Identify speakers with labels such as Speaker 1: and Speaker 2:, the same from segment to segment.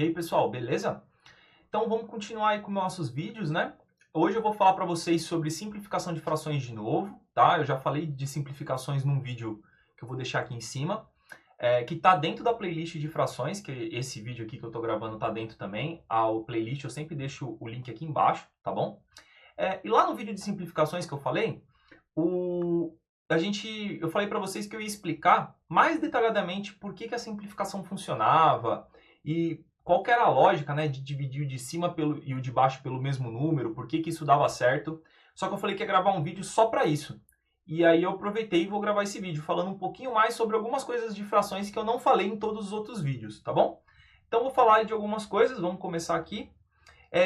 Speaker 1: E aí, pessoal, beleza? Então vamos continuar aí com nossos vídeos, né? Hoje eu vou falar para vocês sobre simplificação de frações de novo, tá? Eu já falei de simplificações num vídeo que eu vou deixar aqui em cima, que está dentro da playlist de frações, que esse vídeo aqui que eu estou gravando está dentro também. A playlist eu sempre deixo o link aqui embaixo, tá bom? E lá no vídeo de simplificações que eu falei, eu falei para vocês que eu ia explicar mais detalhadamente por que a simplificação funcionava e qual que era a lógica, né, de dividir o de cima e o de baixo pelo mesmo número, por que isso dava certo. Só que eu falei que ia gravar um vídeo só para isso. E aí eu aproveitei e vou gravar esse vídeo falando um pouquinho mais sobre algumas coisas de frações que eu não falei em todos os outros vídeos, tá bom? Então vou falar de algumas coisas, vamos começar aqui.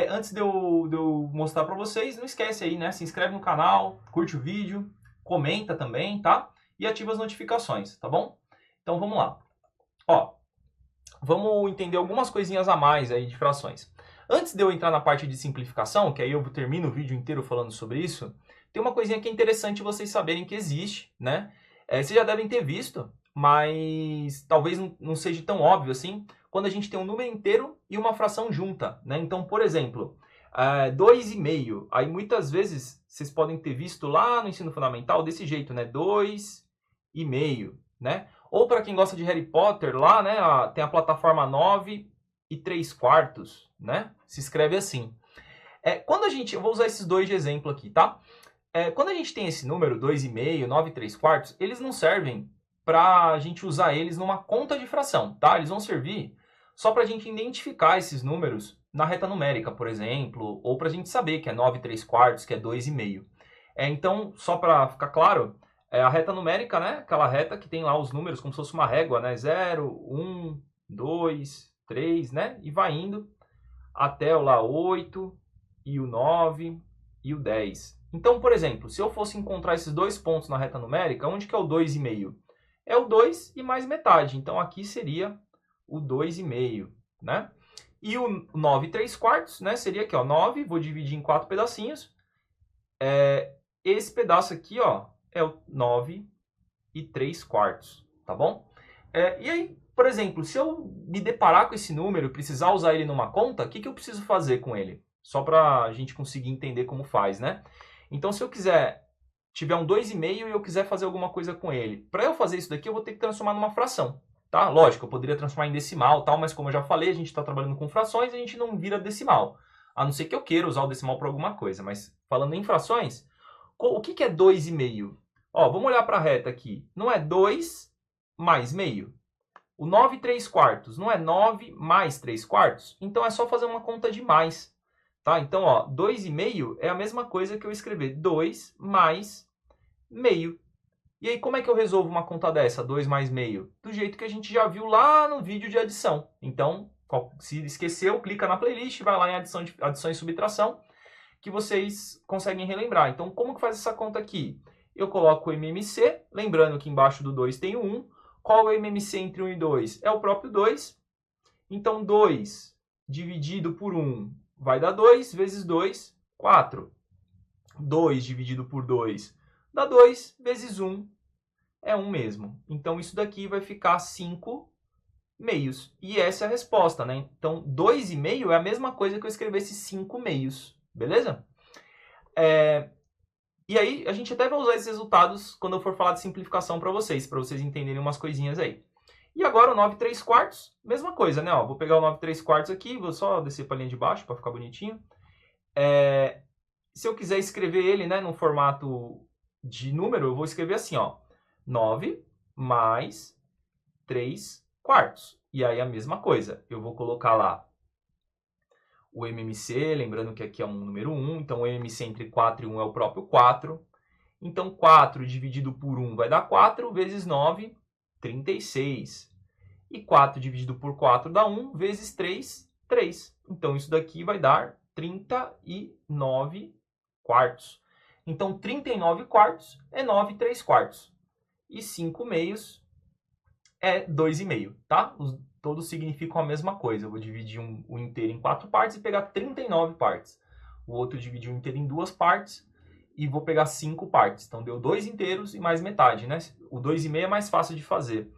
Speaker 1: Antes de eu mostrar para vocês, não esquece aí, né? Se inscreve no canal, curte o vídeo, comenta também, tá? E ativa as notificações, tá bom? Então vamos lá. Ó, vamos entender algumas coisinhas a mais aí de frações. Antes de eu entrar na parte de simplificação, que aí eu termino o vídeo inteiro falando sobre isso, tem uma coisinha que é interessante vocês saberem que existe, né? Vocês já devem ter visto, mas talvez não seja tão óbvio assim, quando a gente tem um número inteiro e uma fração junta, né? Então, por exemplo, 2,5. Aí muitas vezes vocês podem ter visto lá no ensino fundamental desse jeito, né? 2,5, né? Ou para quem gosta de Harry Potter, lá, né, tem a plataforma 9,3, né? Se escreve assim. Eu vou usar esses dois de exemplo aqui, tá? Quando a gente tem esse número, 2,5, 9,3, eles não servem para a gente usar eles numa conta de fração, tá? Eles vão servir só para a gente identificar esses números na reta numérica, por exemplo, ou para a gente saber que é 9,3, que é 2,5. Então, só para ficar claro, a reta numérica, né? Aquela reta que tem lá os números como se fosse uma régua, né? 0, 1, 2, 3, né? E vai indo até o lá 8 e o 9 e o 10. Então, por exemplo, se eu fosse encontrar esses dois pontos na reta numérica, onde que é o 2,5? É o 2 e mais metade. Então, aqui seria o 2,5, né? E o 9,3, né? Seria aqui, ó, 9, vou dividir em 4 pedacinhos. Esse pedaço aqui, ó, é o 9,3, tá bom? E aí, por exemplo, se eu me deparar com esse número e precisar usar ele numa conta, o que eu preciso fazer com ele? Só para a gente conseguir entender como faz, né? Então, se eu tiver um 2,5 e eu quiser fazer alguma coisa com ele, para eu fazer isso daqui, eu vou ter que transformar numa fração, tá? Lógico, eu poderia transformar em decimal, tal, mas como eu já falei, a gente está trabalhando com frações e a gente não vira decimal. A não ser que eu queira usar o decimal para alguma coisa, mas falando em frações, o que é 2,5? Ó, vamos olhar para a reta aqui. Não é 2 mais meio? O 9,3 não é 9 mais 3 quartos? Então é só fazer uma conta de mais. Tá? Então, ó, 2,5 é a mesma coisa que eu escrever 2 mais meio. E aí, como é que eu resolvo uma conta dessa, 2 mais meio? Do jeito que a gente já viu lá no vídeo de adição. Então, se esqueceu, clica na playlist, vai lá em adição e subtração, que vocês conseguem relembrar. Então, como que faz essa conta aqui? Eu coloco o MMC, lembrando que embaixo do 2 tem o 1. Qual é o MMC entre 1 e 2? É o próprio 2. Então, 2 dividido por 1 vai dar 2, vezes 2, 4. 2 dividido por 2 dá 2, vezes 1 é 1 mesmo. Então, isso daqui vai ficar 5 meios. E essa é a resposta, né? Então, 2,5 é a mesma coisa que eu escrevesse 5 meios. Beleza? E aí, a gente até vai usar esses resultados quando eu for falar de simplificação para vocês entenderem umas coisinhas aí. E agora o 9,3, mesma coisa, né? Ó, vou pegar o 9,3 aqui, vou só descer para a linha de baixo para ficar bonitinho. Se eu quiser escrever ele, né, no formato de número, eu vou escrever assim, ó, 9 mais 3 quartos. E aí a mesma coisa, eu vou colocar lá o MMC, lembrando que aqui é um número 1, então o MMC entre 4 e 1 é o próprio 4. Então 4 dividido por 1 vai dar 4, vezes 9, 36. E 4 dividido por 4 dá 1, vezes 3, 3. Então isso daqui vai dar 39 quartos. Então 39 quartos é 9,3. E 5 meios é 2,5, tá? Todos significam a mesma coisa. Eu vou dividir o inteiro em 4 partes e pegar 39 partes. O outro dividir o inteiro em 2 partes e vou pegar 5 partes. Então deu 2 inteiros e mais metade, né? O 2,5 é mais fácil de fazer.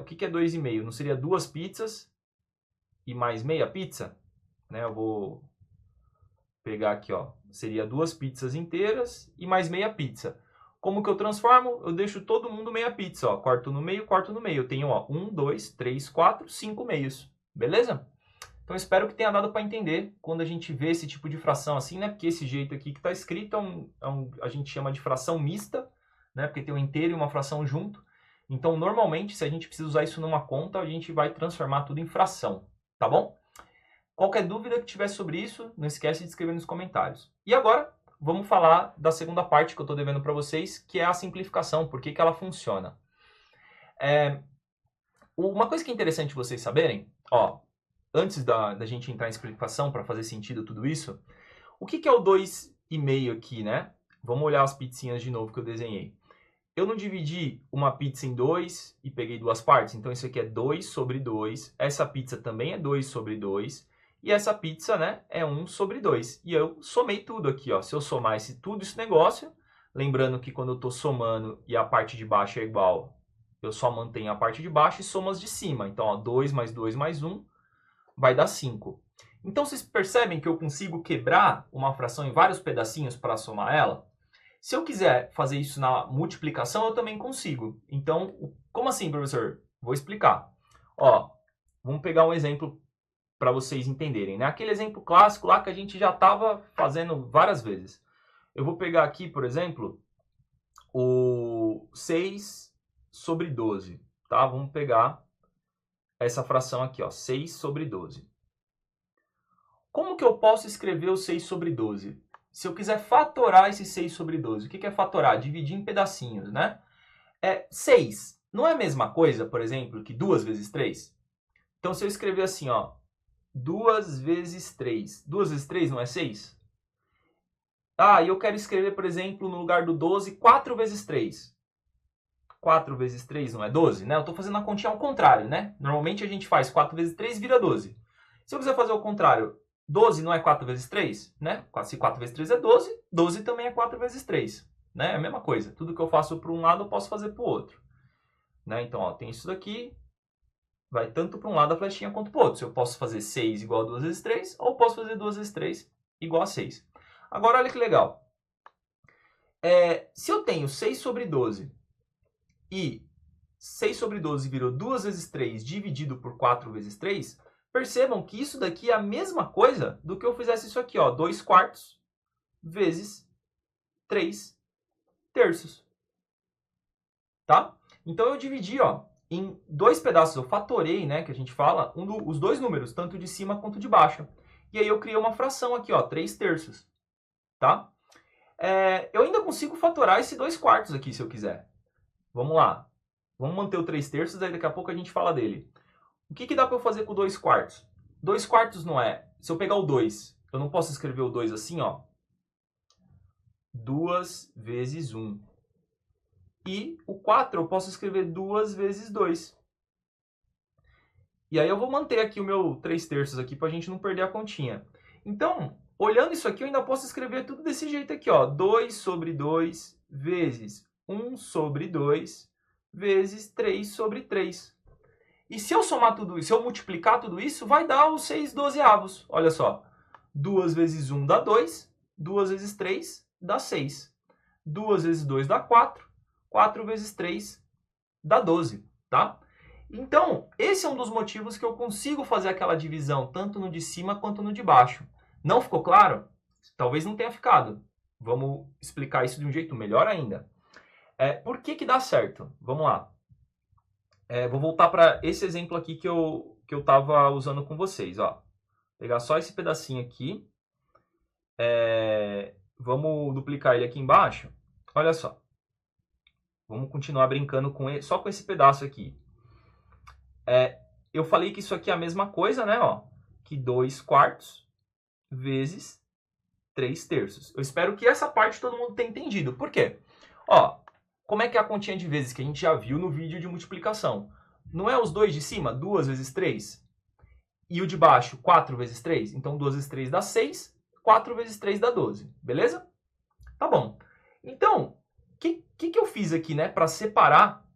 Speaker 1: O que é 2,5? Não seria 2 pizzas e mais meia pizza, né? Eu vou pegar aqui, ó, seria 2 pizzas inteiras e mais meia pizza. Como que eu transformo? Eu deixo todo mundo meia pizza, ó, corto no meio. Eu tenho, ó, 1, 2, 3, 4, 5 meios, beleza? Então, espero que tenha dado para entender quando a gente vê esse tipo de fração assim, né? Porque esse jeito aqui que está escrito a gente chama de fração mista, né? Porque tem um inteiro e uma fração junto. Então, normalmente, se a gente precisa usar isso numa conta, a gente vai transformar tudo em fração, tá bom? Qualquer dúvida que tiver sobre isso, não esquece de escrever nos comentários. E agora, vamos falar da segunda parte que eu estou devendo para vocês, que é a simplificação, por que ela funciona. Uma coisa que é interessante vocês saberem, ó, antes da gente entrar em explicação para fazer sentido tudo isso, o que é o 2,5 aqui, né? Vamos olhar as pizzinhas de novo que eu desenhei. Eu não dividi uma pizza em 2 e peguei 2 partes, então isso aqui é 2 sobre 2, essa pizza também é 2 sobre 2, e essa pizza, né, é 1 sobre 2. E eu somei tudo aqui, ó. Se eu somar esse negócio, lembrando que quando eu estou somando e a parte de baixo é igual, eu só mantenho a parte de baixo e somo as de cima. Então, ó, 2 mais 2 mais 1 vai dar 5. Então, vocês percebem que eu consigo quebrar uma fração em vários pedacinhos para somar ela? Se eu quiser fazer isso na multiplicação, eu também consigo. Então, como assim, professor? Vou explicar. Ó, vamos pegar um exemplo para vocês entenderem, né? Aquele exemplo clássico lá que a gente já estava fazendo várias vezes. Eu vou pegar aqui, por exemplo, o 6 sobre 12, tá? Vamos pegar essa fração aqui, ó, 6 sobre 12. Como que eu posso escrever o 6 sobre 12? Se eu quiser fatorar esse 6 sobre 12, o que é fatorar? Dividir em pedacinhos, né? 6 não é a mesma coisa, por exemplo, que 2 vezes 3? Então, se eu escrever assim, ó, 2 vezes 3. 2 vezes 3 não é 6? Ah, e eu quero escrever, por exemplo, no lugar do 12, 4 vezes 3. 4 vezes 3 não é 12, né? Eu estou fazendo a continha ao contrário, né? Normalmente a gente faz 4 vezes 3 vira 12. Se eu quiser fazer o contrário, 12 não é 4 vezes 3, né? Se 4 vezes 3 é 12, 12 também é 4 vezes 3, né? É a mesma coisa. Tudo que eu faço para um lado, eu posso fazer para o outro. Né? Então, ó, tem isso daqui, vai tanto para um lado a flechinha quanto para o outro. Se eu posso fazer 6 igual a 2 vezes 3, ou posso fazer 2 vezes 3 igual a 6. Agora, olha que legal. Se eu tenho 6 sobre 12 e 6 sobre 12 virou 2 vezes 3 dividido por 4 vezes 3, percebam que isso daqui é a mesma coisa do que eu fizesse isso aqui, ó, 2 quartos vezes 3 terços. Tá? Então, eu dividi, ó, em 2 pedaços, eu fatorei, né, que a gente fala, os 2 números, tanto de cima quanto de baixo. E aí eu criei uma fração aqui, ó, 3 terços. Tá? Eu ainda consigo fatorar esse 2 quartos aqui, se eu quiser. Vamos lá. Vamos manter o 3 terços, aí daqui a pouco a gente fala dele. O que dá para eu fazer com 2 quartos? 2 quartos não é... Se eu pegar o 2, eu não posso escrever o 2 assim, ó. 2 vezes 1. E o 4 eu posso escrever 2 vezes 2. E aí eu vou manter aqui o meu 3 terços aqui para a gente não perder a continha. Então, olhando isso aqui, eu ainda posso escrever tudo desse jeito aqui, ó. 2 sobre 2 vezes 1 sobre 2 vezes 3 sobre 3. E se eu somar tudo isso, se eu multiplicar tudo isso, vai dar os 6 dozeavos. Olha só. 2 vezes 1 dá 2. 2 vezes 3 dá 6. 2 vezes 2 dá 4. 4 vezes 3 dá 12, tá? Então, esse é um dos motivos que eu consigo fazer aquela divisão, tanto no de cima quanto no de baixo. Não ficou claro? Talvez não tenha ficado. Vamos explicar isso de um jeito melhor ainda. Por que dá certo? Vamos lá. Vou voltar para esse exemplo aqui que eu estava usando com vocês. Ó. Pegar só esse pedacinho aqui. Vamos duplicar ele aqui embaixo. Olha só. Vamos continuar brincando com ele, só com esse pedaço aqui. Eu falei que isso aqui é a mesma coisa, né? Ó, que 2 quartos vezes 3 terços. Eu espero que essa parte todo mundo tenha entendido. Por quê? Ó, como é que é a continha de vezes que a gente já viu no vídeo de multiplicação? Não é os dois de cima, 2 vezes 3? E o de baixo, 4 vezes 3? Então, 2 vezes 3 dá 6, 4 vezes 3 dá 12. Beleza? Tá bom. Então, o que eu fiz aqui, né, para separar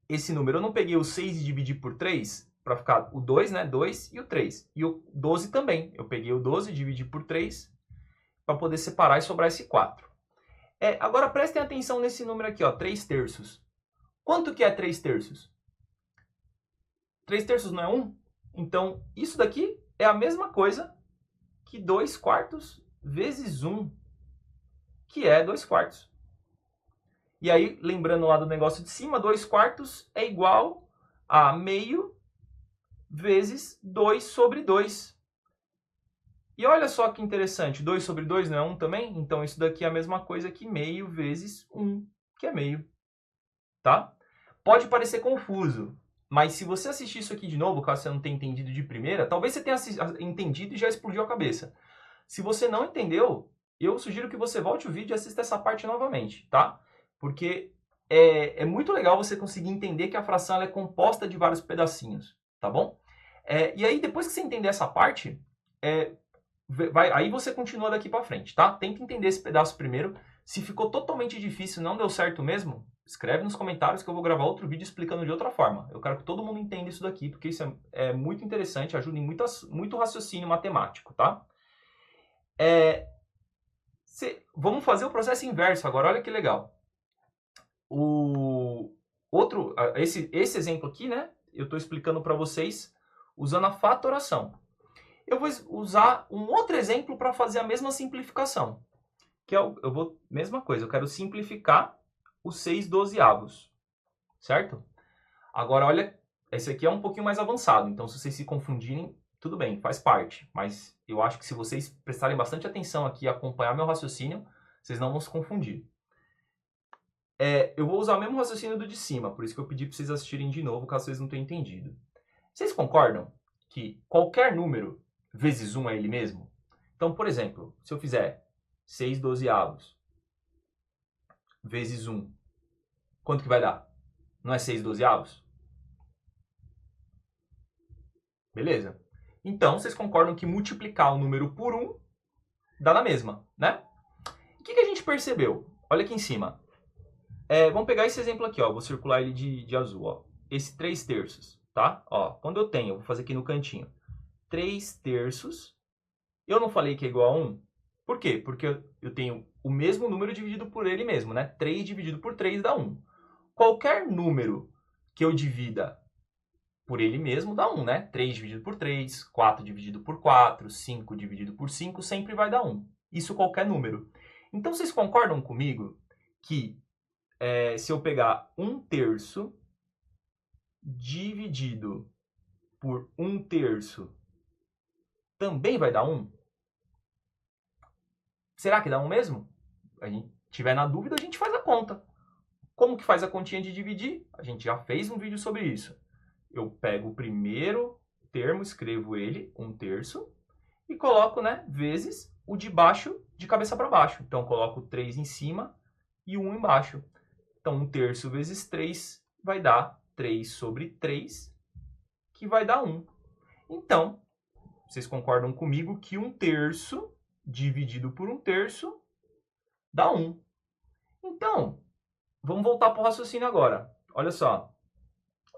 Speaker 1: esse número? Eu não peguei o 6 e dividi por 3 para ficar o 2, né? 2 e o 3. E o 12 também. Eu peguei o 12, dividi por 3, para poder separar e sobrar esse 4. Agora prestem atenção nesse número aqui, ó, 3 terços. Quanto que é 3 terços? 3 terços não é 1? Então, isso daqui é a mesma coisa que 2 quartos vezes 1, que é 2 quartos. E aí, lembrando lá do negócio de cima, 2 quartos é igual a meio vezes 2 sobre 2. E olha só que interessante, 2 sobre 2 não é 1 também? Então, isso daqui é a mesma coisa que meio vezes 1, que é meio. Tá? Pode parecer confuso, mas se você assistir isso aqui de novo, caso você não tenha entendido de primeira, talvez você tenha entendido e já explodiu a cabeça. Se você não entendeu, eu sugiro que você volte o vídeo e assista essa parte novamente, tá? Porque é muito legal você conseguir entender que a fração ela é composta de vários pedacinhos, tá bom? E aí, depois que você entender essa parte, aí você continua daqui para frente, tá? Tenta entender esse pedaço primeiro. Se ficou totalmente difícil, não deu certo mesmo, escreve nos comentários que eu vou gravar outro vídeo explicando de outra forma. Eu quero que todo mundo entenda isso daqui, porque isso é muito interessante, ajuda em muito raciocínio matemático, tá? Vamos fazer o processo inverso agora, olha que legal. Esse exemplo aqui, né? Eu estou explicando para vocês usando a fatoração. Eu vou usar um outro exemplo para fazer a mesma simplificação. Que mesma coisa, eu quero simplificar os 6/12, certo? Agora, olha, esse aqui é um pouquinho mais avançado, então se vocês se confundirem, tudo bem, faz parte. Mas eu acho que se vocês prestarem bastante atenção aqui e acompanhar meu raciocínio, vocês não vão se confundir. Eu vou usar o mesmo raciocínio do de cima, por isso que eu pedi para vocês assistirem de novo, caso vocês não tenham entendido. Vocês concordam que qualquer número vezes 1 é ele mesmo? Então, por exemplo, se eu fizer 6/12 vezes 1, quanto que vai dar? Não é 6/12? Beleza? Então, vocês concordam que multiplicar o número por 1 dá na mesma, né? O que a gente percebeu? Olha aqui em cima. Vamos pegar esse exemplo aqui, ó. Vou circular ele de azul, ó. Esse 3 terços, tá? Ó, quando eu vou fazer aqui no cantinho, 3 terços, eu não falei que é igual a 1? Por quê? Porque eu tenho o mesmo número dividido por ele mesmo, né? 3 dividido por 3 dá 1. Qualquer número que eu divida por ele mesmo dá 1, né? 3 dividido por 3, 4 dividido por 4, 5 dividido por 5, sempre vai dar 1. Isso qualquer número. Então, vocês concordam comigo que se eu pegar 1 terço dividido por 1 terço, também vai dar 1? Será que dá 1 mesmo? A gente tiver na dúvida, a gente faz a conta. Como que faz a continha de dividir? A gente já fez um vídeo sobre isso. Eu pego o primeiro termo, escrevo ele, 1 terço, e coloco, né, vezes o de baixo de cabeça para baixo. Então, coloco 3 em cima e 1 embaixo. Então, 1 terço vezes 3 vai dar 3 sobre 3, que vai dar 1. Então, vocês concordam comigo que 1 terço dividido por 1 terço dá 1. Então, vamos voltar para o raciocínio agora. Olha só.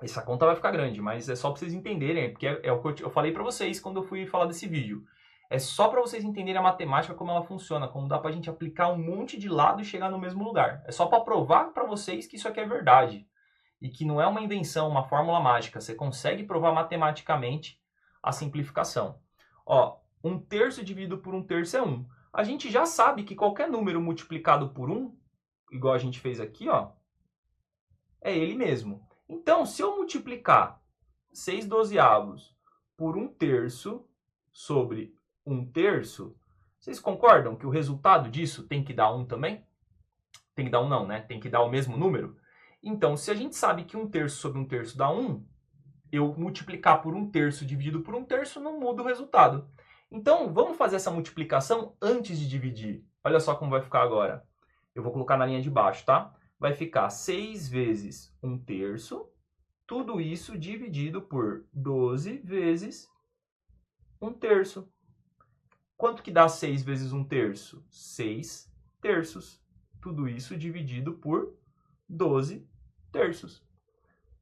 Speaker 1: Essa conta vai ficar grande, mas é só para vocês entenderem, porque é o que eu falei para vocês quando eu fui falar desse vídeo. É só para vocês entenderem a matemática, como ela funciona, como dá para a gente aplicar um monte de lado e chegar no mesmo lugar. É só para provar para vocês que isso aqui é verdade. E que não é uma invenção, uma fórmula mágica. Você consegue provar matematicamente a simplificação. Ó, 1 terço dividido por 1 terço é 1. A gente já sabe que qualquer número multiplicado por 1, igual a gente fez aqui, ó, é ele mesmo. Então, se eu multiplicar 6/12 por 1 terço sobre 1 terço, vocês concordam que o resultado disso tem que dar 1 também? Tem que dar 1 não, né? Tem que dar o mesmo número? Então, se a gente sabe que 1 terço sobre 1 terço dá 1, eu multiplicar por 1 terço dividido por 1 terço não muda o resultado. Então, vamos fazer essa multiplicação antes de dividir. Olha só como vai ficar agora. Eu vou colocar na linha de baixo, tá? Vai ficar 6 vezes 1 terço, tudo isso dividido por 12 vezes 1 terço. Quanto que dá 6 vezes 1 terço? 6 terços. Tudo isso dividido por 12 terços.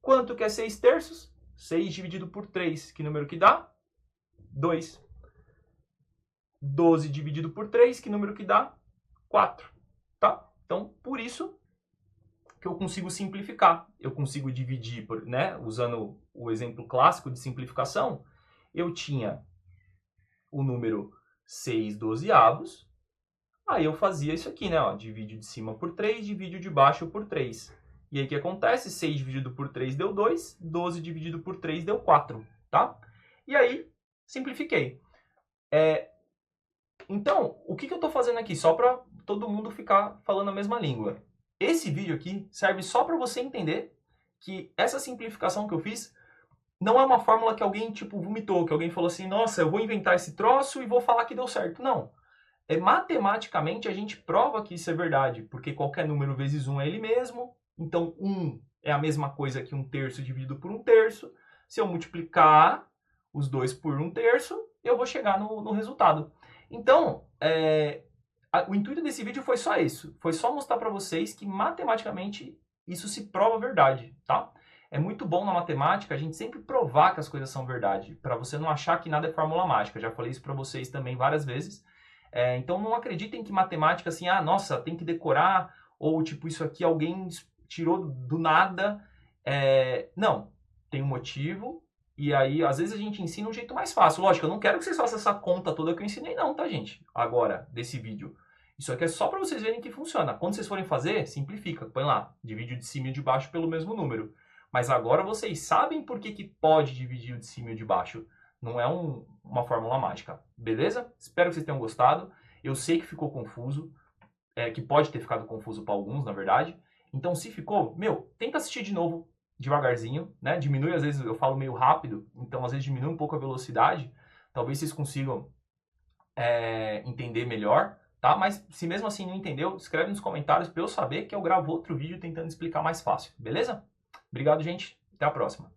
Speaker 1: Quanto que é 6 terços? 6 dividido por 3, que número que dá? 2. 12 dividido por 3, que número que dá? 4. Tá? Então, por isso que eu consigo simplificar. Eu consigo dividir, né, usando o exemplo clássico de simplificação, eu tinha o número 6 dozeavos, aí eu fazia isso aqui, né, ó, divido de cima por 3, divido de baixo por 3. E aí o que acontece? 6 dividido por 3 deu 2, 12 dividido por 3 deu 4, tá? E aí, simplifiquei. Então, o que eu estou fazendo aqui? Só para todo mundo ficar falando a mesma língua. Esse vídeo aqui serve só para você entender que essa simplificação que eu fiz não é uma fórmula que alguém, tipo, vomitou, que alguém falou assim, nossa, eu vou inventar esse troço e vou falar que deu certo. Não. Matematicamente, a gente prova que isso é verdade, porque qualquer número vezes 1 é ele mesmo, então 1 é a mesma coisa que 1/3 dividido por 1/3. Se eu multiplicar os dois por 1/3, eu vou chegar no resultado. Então, o intuito desse vídeo foi só isso. Foi só mostrar para vocês que matematicamente isso se prova verdade, tá? É muito bom na matemática a gente sempre provar que as coisas são verdade, para você não achar que nada é fórmula mágica. Já falei isso para vocês também várias vezes. Então não acreditem que matemática assim, ah, nossa, tem que decorar, ou tipo, isso aqui alguém tirou do nada. Não, tem um motivo, e aí às vezes a gente ensina um jeito mais fácil. Lógico, eu não quero que vocês façam essa conta toda que eu ensinei não, tá, gente? Agora, desse vídeo. Isso aqui é só para vocês verem que funciona. Quando vocês forem fazer, simplifica. Põe lá, divide o de cima e o de baixo pelo mesmo número. Mas agora vocês sabem por que pode dividir o de cima e o de baixo. Não é uma fórmula mágica. Beleza? Espero que vocês tenham gostado. Eu sei que ficou confuso. Que pode ter ficado confuso para alguns, na verdade. Então, se ficou, tenta assistir de novo, devagarzinho, né? Diminui, às vezes eu falo meio rápido, então às vezes diminui um pouco a velocidade. Talvez vocês consigam entender melhor. Tá? Mas se mesmo assim não entendeu, escreve nos comentários para eu saber que eu gravo outro vídeo tentando explicar mais fácil, beleza? Obrigado, gente. Até a próxima.